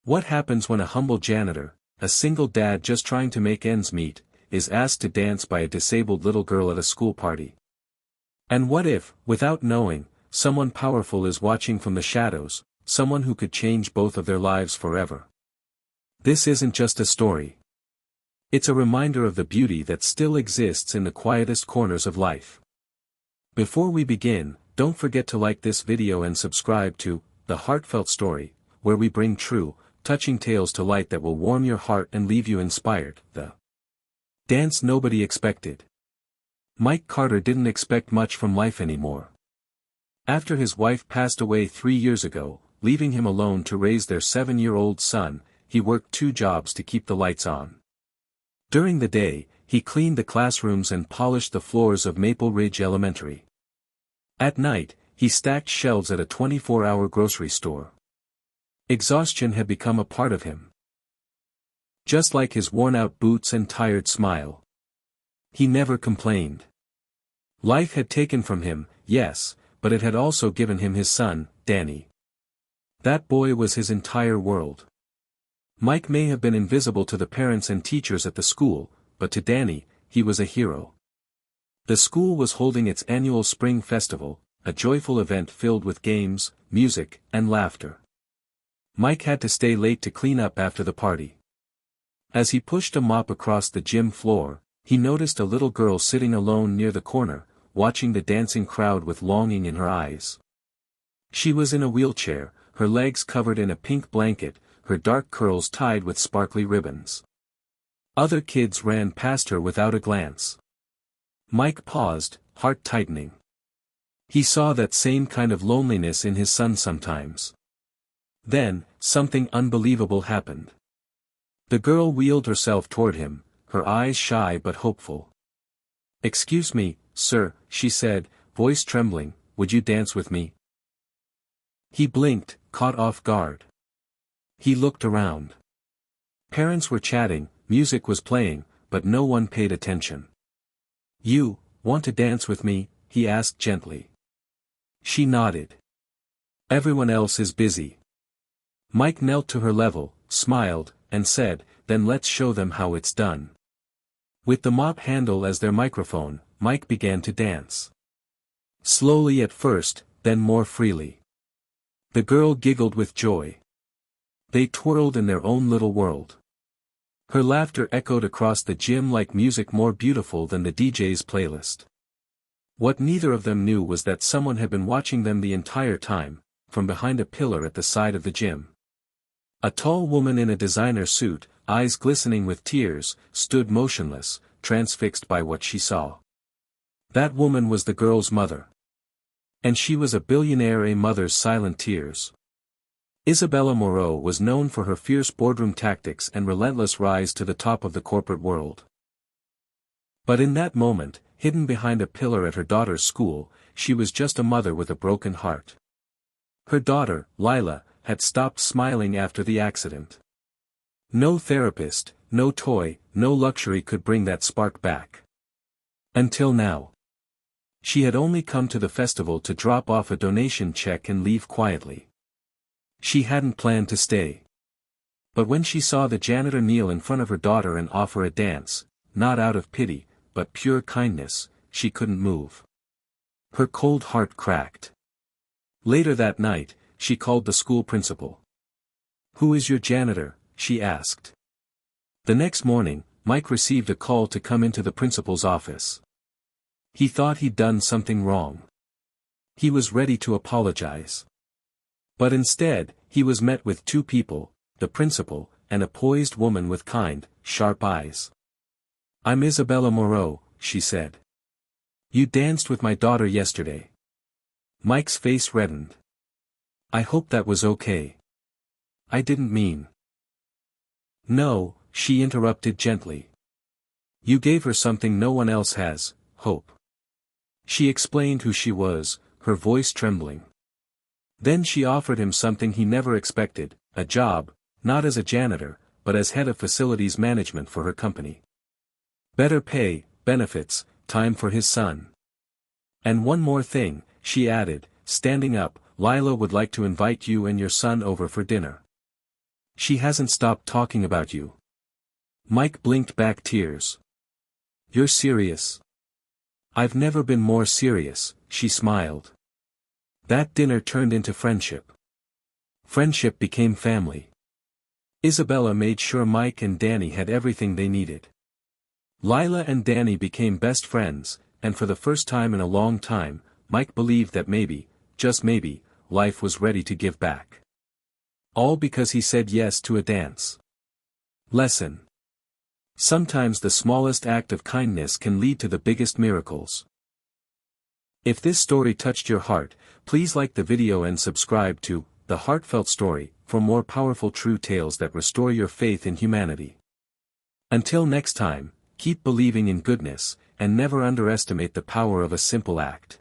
What happens when a humble janitor, a single dad just trying to make ends meet, is asked to dance by a disabled little girl at a school party? And what if, without knowing, someone powerful is watching from the shadows, someone who could change both of their lives forever? This isn't just a story. It's a reminder of the beauty that still exists in the quietest corners of life. Before we begin, don't forget to like this video and subscribe to The Heartfelt Story, where we bring true, touching tales to light that will warm your heart and leave you inspired. The dance nobody expected. Mike Carter didn't expect much from life anymore. After his wife passed away 3 years ago, leaving him alone to raise their 7-year-old son, he worked 2 jobs to keep the lights on. During the day, he cleaned the classrooms and polished the floors of Maple Ridge Elementary. At night, he stacked shelves at a 24-hour grocery store. Exhaustion had become a part of him. Just like his worn-out boots and tired smile. He never complained. Life had taken from him, yes, but it had also given him his son, Danny. That boy was his entire world. Mike may have been invisible to the parents and teachers at the school, but to Danny, he was a hero. The school was holding its annual spring festival, a joyful event filled with games, music, and laughter. Mike had to stay late to clean up after the party. As he pushed a mop across the gym floor, he noticed a little girl sitting alone near the corner, watching the dancing crowd with longing in her eyes. She was in a wheelchair, her legs covered in a pink blanket, her dark curls tied with sparkly ribbons. Other kids ran past her without a glance. Mike paused, heart tightening. He saw that same kind of loneliness in his son sometimes. Then, something unbelievable happened. The girl wheeled herself toward him, her eyes shy but hopeful. "Excuse me, sir," she said, voice trembling, "would you dance with me?" He blinked, caught off guard. He looked around. Parents were chatting, music was playing, but no one paid attention. "You want to dance with me?" he asked gently. She nodded. "Everyone else is busy." Mike knelt to her level, smiled, and said, "Then let's show them how it's done." With the mop handle as their microphone, Mike began to dance. Slowly at first, then more freely. The girl giggled with joy. They twirled in their own little world. Her laughter echoed across the gym like music more beautiful than the DJ's playlist. What neither of them knew was that someone had been watching them the entire time, from behind a pillar at the side of the gym. A tall woman in a designer suit, eyes glistening with tears, stood motionless, transfixed by what she saw. That woman was the girl's mother. And she was a billionaire, a mother's silent tears. Isabella Moreau was known for her fierce boardroom tactics and relentless rise to the top of the corporate world. But in that moment, hidden behind a pillar at her daughter's school, she was just a mother with a broken heart. Her daughter, Lila, had stopped smiling after the accident. No therapist, no toy, no luxury could bring that spark back. Until now. She had only come to the festival to drop off a donation check and leave quietly. She hadn't planned to stay. But when she saw the janitor kneel in front of her daughter and offer a dance, not out of pity, but pure kindness, she couldn't move. Her cold heart cracked. Later that night, she called the school principal. "Who is your janitor?" she asked. The next morning, Mike received a call to come into the principal's office. He thought he'd done something wrong. He was ready to apologize. But instead, he was met with 2 people, the principal, and a poised woman with kind, sharp eyes. "I'm Isabella Moreau," she said. "You danced with my daughter yesterday." Mike's face reddened. "I hope that was okay." "I didn't mean." "No," she interrupted gently. "You gave her something no one else has, hope." She explained who she was, her voice trembling. Then she offered him something he never expected, a job, not as a janitor, but as head of facilities management for her company. Better pay, benefits, time for his son. "And one more thing," she added, standing up, "Lila would like to invite you and your son over for dinner." She hasn't stopped talking about you. Mike blinked back tears. You're serious? I've never been more serious, she smiled. That dinner turned into friendship. Friendship became family. Isabella made sure Mike and Danny had everything they needed. Lila and Danny became best friends, and for the first time in a long time, Mike believed that maybe, just maybe, life was ready to give back. All because he said yes to a dance. Lesson. Sometimes the smallest act of kindness can lead to the biggest miracles. If this story touched your heart, please like the video and subscribe to The Heartfelt Story for more powerful true tales that restore your faith in humanity. Until next time, keep believing in goodness, and never underestimate the power of a simple act.